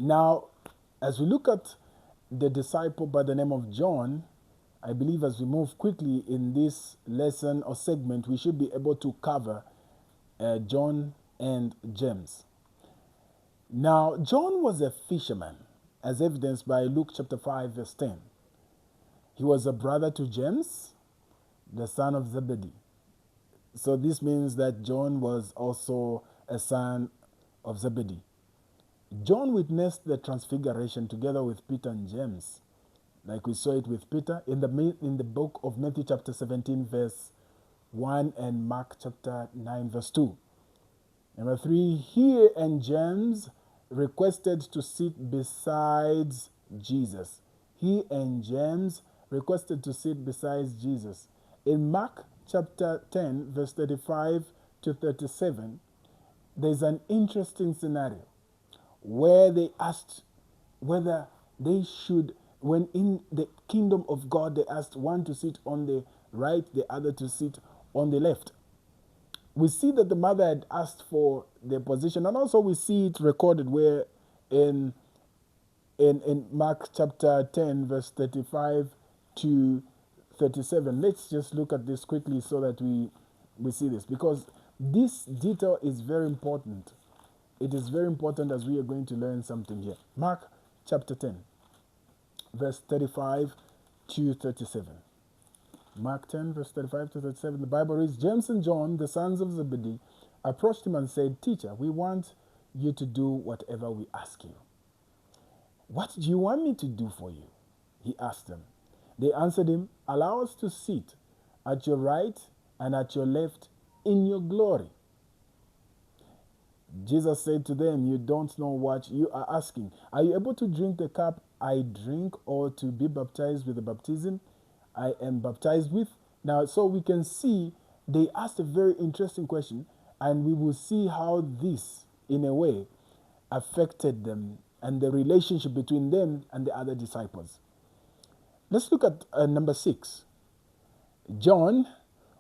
Now, as we look at the disciple by the name of John, I believe as we move quickly in this lesson or segment, we should be able to cover John and James. Now, John was a fisherman, as evidenced by Luke chapter 5, verse 10. He was a brother to James, the son of Zebedee. So this means that John was also a son of Zebedee. John witnessed the transfiguration together with Peter and James, like we saw it with Peter in the book of Matthew chapter 17, verse 1, and Mark chapter 9, verse 2. Number 3, he and James requested to sit beside Jesus. He and James requested to sit beside Jesus. In Mark chapter 10, verse 35 to 37, there's an interesting scenario where they asked whether they should, when in the kingdom of God, they asked one to sit on the right, the other to sit on the left. We see that the mother had asked for their position, and also we see it recorded where in Mark chapter 10, verse 35 to 37. Let's just look at this quickly so that we see this, because this detail is very important. It is very important as we are going to learn something here. Mark chapter 10, verse 35 to 37. Mark 10, verse 35 to 37, the Bible reads, James and John, the sons of Zebedee, approached him and said, Teacher, we want you to do whatever we ask you. What do you want me to do for you? He asked them. They answered him, allow us to sit at your right and at your left in your glory. Jesus said to them, you don't know what you are asking. Are you able to drink the cup I drink, or to be baptized with the baptism I am baptized with? Now, so we can see they asked a very interesting question, and we will see how this, in a way, affected them and the relationship between them and the other disciples. Let's look at number 6. John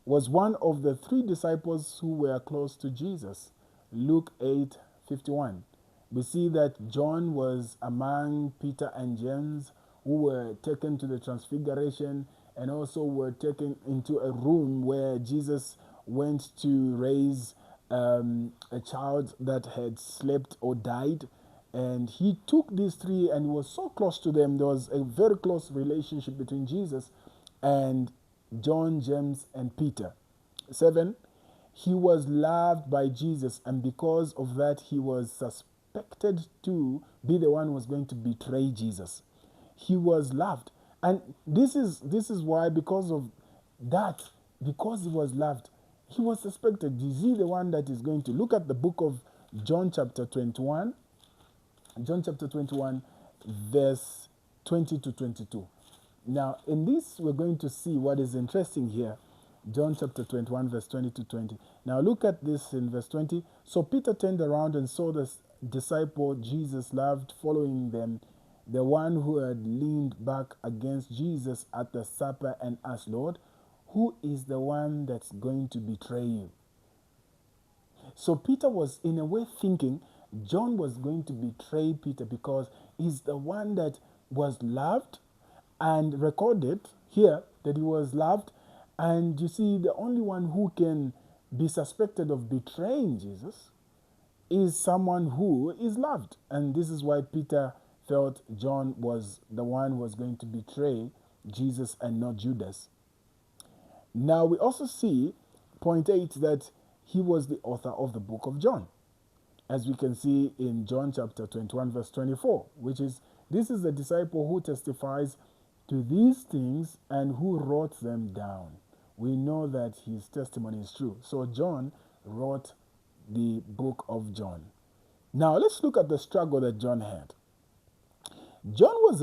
was one of the 3 disciples who were close to Jesus. Luke 8:51. We see that John was among Peter and James, who were taken to the transfiguration and also were taken into a room where Jesus went to raise a child that had slept or died. And he took these 3 and was so close to them. There was a very close relationship between Jesus and John, James, and Peter. 7, he was loved by Jesus, and because of that, he was suspected to be the one who was going to betray Jesus. He was loved. And this is why, because of that, because he was loved, he was suspected. Is he the one that is going to? Look at the book of John chapter 21. John chapter 21, verse 20 to 22. Now, in this, we're going to see what is interesting here. John chapter 21, verse 20 to 20. Now, look at this in verse 20. So Peter turned around and saw the disciple Jesus loved following them, the one who had leaned back against Jesus at the supper, and asked, Lord, who is the one that's going to betray you? So Peter was, in a way, thinking John was going to betray Peter because he's the one that was loved, and recorded here that he was loved. And you see, the only one who can be suspected of betraying Jesus is someone who is loved. And this is why Peter felt John was the one who was going to betray Jesus and not Judas. Now we also see, point 8, that he was the author of the book of John, as we can see in John chapter 21, verse 24, which is, this is the disciple who testifies to these things and who wrote them down. We know that his testimony is true. So John wrote the book of John. Now let's look at the struggle that John had. John was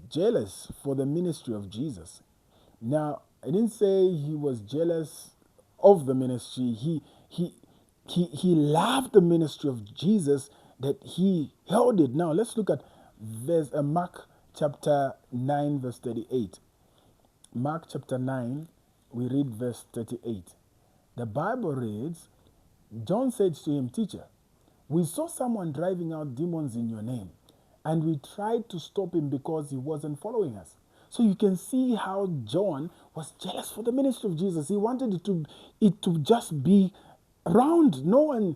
jealous for the ministry of Jesus. Now, I didn't say he was jealous of the ministry. He loved the ministry of Jesus, that he held it. Now let's look at Mark chapter 9, verse 38. Mark chapter 9, we read verse 38. The Bible reads, John said to him, Teacher, We saw someone driving out demons in your name, and we tried to stop him because he wasn't following us. So you can see how John was jealous for the ministry of Jesus. He wanted it to just be around. No one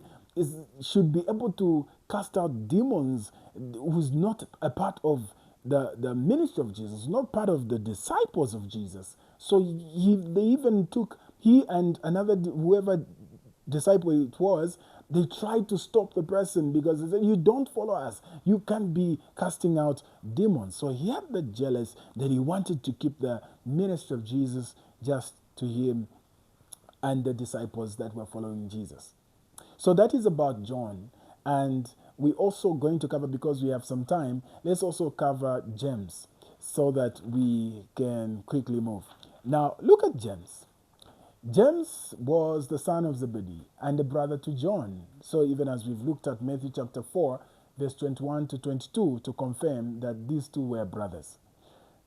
should be able to cast out demons who's not a part of the ministry of Jesus, not part of the disciples of Jesus. So they even took, he and another, whoever disciple it was, they tried to stop the person because they said, "You don't follow us. You can't be casting out demons." So he had the jealous that he wanted to keep the ministry of Jesus just to him and the disciples that were following Jesus. So that is about John. And we're also going to cover, because we have some time, let's also cover James so that we can quickly move. Now, look at James. James was the son of Zebedee and a brother to John. So even as we've looked at Matthew chapter 4, verse 21 to 22, to confirm that these two were brothers.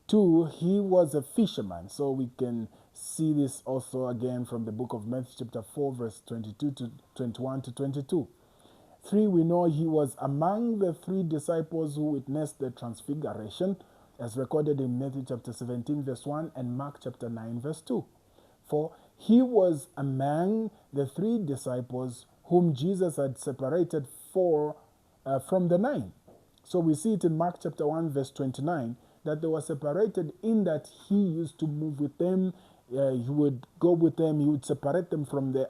2, he was a fisherman. So we can see this also again from the book of Matthew chapter 4, verse 22 to 21 to 22. 3, we know he was among the 3 disciples who witnessed the transfiguration, as recorded in Matthew chapter 17, verse 1, and Mark chapter 9, verse 2. 4, he was among the 3 disciples whom Jesus had separated from the 9. So we see it in Mark chapter 1, verse 29, that they were separated in that he used to move with them. He would go with them. He would separate them from the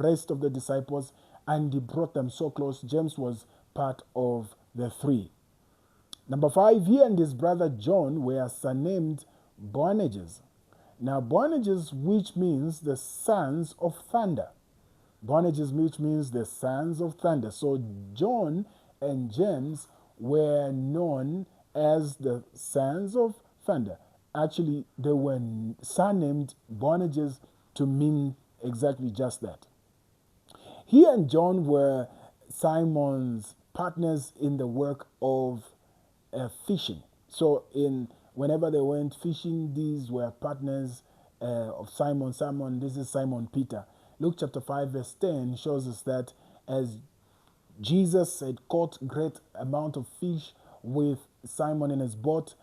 rest of the disciples, and he brought them so close. James was part of the 3. Number 5, he and his brother John were surnamed Boanerges. Now, Boanerges, which means the sons of thunder. Boanerges, which means the sons of thunder. So John and James were known as the sons of thunder. Actually, they were surnamed Boanerges to mean exactly just that. He and John were Simon's partners in the work of fishing. So whenever they went fishing, these were partners of Simon. This is Simon Peter. Luke chapter 5 verse 10 shows us that as Jesus had caught great amount of fish with Simon in his boat,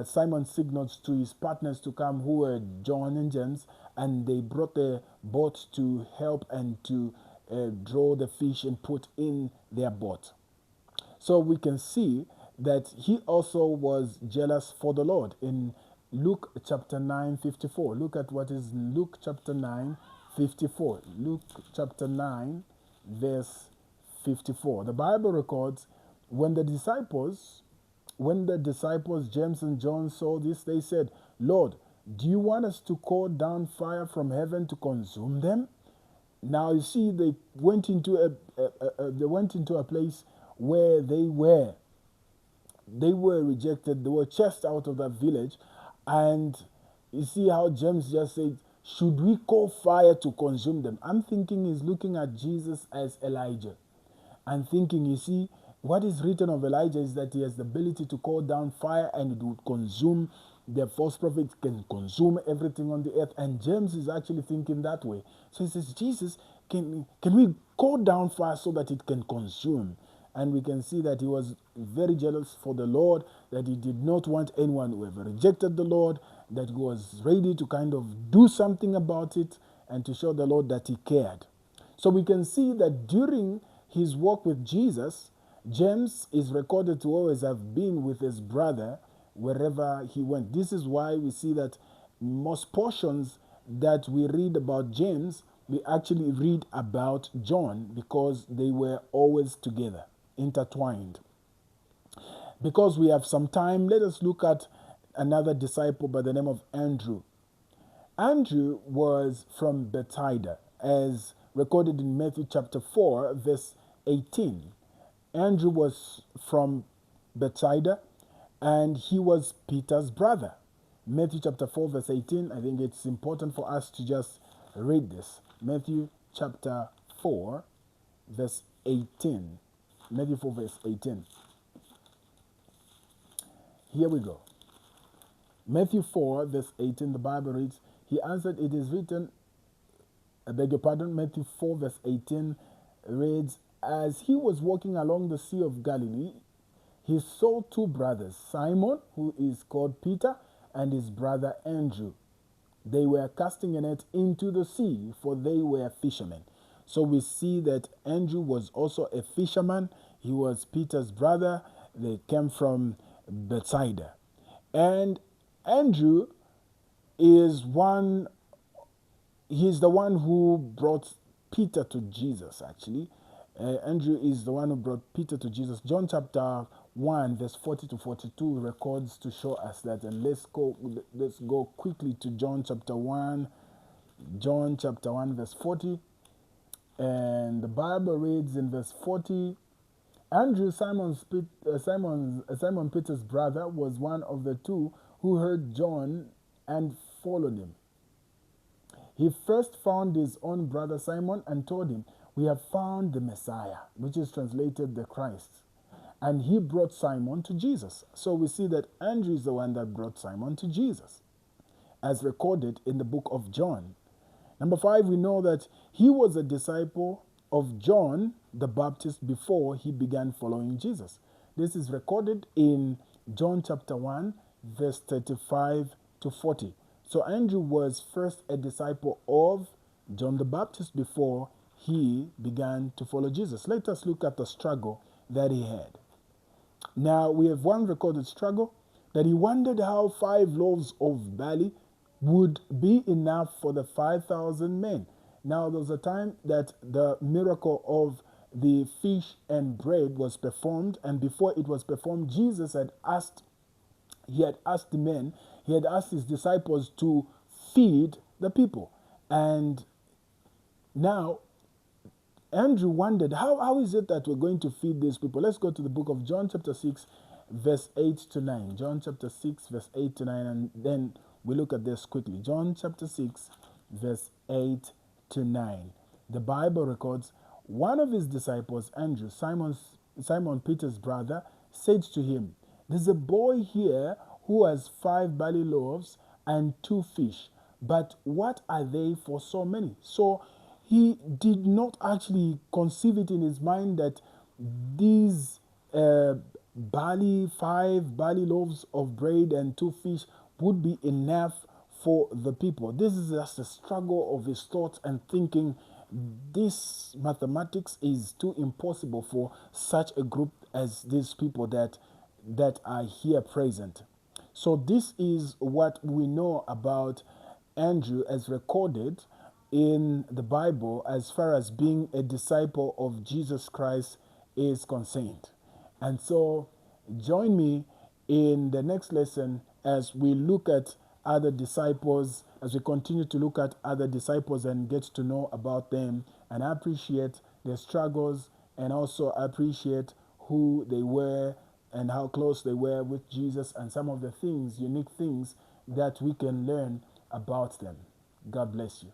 Simon signaled to his partners to come, who were John and James, and they brought their boat to help and to draw the fish and put in their boat. So we can see that he also was jealous for the Lord. In Luke chapter 9:54, look at what is Luke chapter 9:54. Luke chapter 9, verse 54. The Bible records, when the disciples, James and John, saw this, they said, "Lord, do you want us to call down fire from heaven to consume them?" Now you see, they went into a place where they were rejected. They were chased out of that village, and you see how James just said, "Should we call fire to consume them?" I'm thinking he's looking at Jesus as Elijah, and thinking, you see, what is written of Elijah is that he has the ability to call down fire and it would consume the false prophets, can consume everything on the earth. And James is actually thinking that way. So he says, "Jesus, can we call down fire so that it can consume?" And we can see that he was very jealous for the Lord, that he did not want anyone who ever rejected the Lord, that he was ready to kind of do something about it and to show the Lord that he cared. So we can see that during his walk with Jesus, James is recorded to always have been with his brother wherever he went. This is why we see that most portions that we read about James, we actually read about John, because they were always together, intertwined. Because we have some time, let us look at another disciple by the name of Andrew. Andrew was from Bethsaida, as recorded in Matthew chapter 4, verse 18. Andrew was from Bethsaida, and he was Peter's brother. Matthew chapter 4, verse 18. I think it's important for us to just read this. Matthew chapter 4, verse 18. Matthew 4, verse 18. Here we go. Matthew 4, verse 18, the Bible reads, "He answered, it is written," I beg your pardon, Matthew 4, verse 18 reads, as he was walking along the Sea of Galilee, he saw two brothers, Simon, who is called Peter, and his brother Andrew. They were casting a net into the sea, for they were fishermen. So we see that Andrew was also a fisherman. He was Peter's brother. They came from Bethsaida. And Andrew is one, he's the one who brought Peter to Jesus, actually. Andrew is the one who brought Peter to Jesus. John chapter 1, verse 40 to 42 records to show us that. And let's go quickly to John chapter 1. John chapter 1, verse 40. And the Bible reads in verse 40, Andrew, Simon Peter's brother, was one of the two who heard John and followed him. He first found his own brother Simon and told him, "We have found the Messiah," which is translated the Christ. And he brought Simon to Jesus. So we see that Andrew is the one that brought Simon to Jesus, as recorded in the book of John. Number 5, we know that he was a disciple of John the Baptist before he began following Jesus. This is recorded in John chapter 1, verse 35 to 40. So Andrew was first a disciple of John the Baptist before he began to follow Jesus. Let us look at the struggle that he had. Now, we have one recorded struggle, that he wondered how 5 loaves of barley would be enough for the 5,000 men. Now, there was a time that the miracle of the fish and bread was performed, and before it was performed, Jesus had asked his disciples to feed the people. And now Andrew wondered, how is it that we're going to feed these people? Let's go to the book of John chapter 6, verse 8 to 9. John chapter 6, verse 8 to 9, and then we look at this quickly. John chapter 6, verse 8 to 9. The Bible records, one of his disciples, Andrew, Simon Peter's brother, said to him, "There's a boy here who has 5 barley loaves and 2 fish, but what are they for so many?" So he did not actually conceive it in his mind that these 5 barley loaves of bread and 2 fish would be enough for the people. This is just a struggle of his thoughts and thinking. This mathematics is too impossible for such a group as these people that are here present. So this is what we know about Andrew as recorded in the Bible as far as being a disciple of Jesus Christ is concerned. And so join me in the next lesson as we look at other disciples, as we continue to look at other disciples and get to know about them and appreciate their struggles, and also appreciate who they were and how close they were with Jesus, and some of the things, unique things that we can learn about them. God bless you.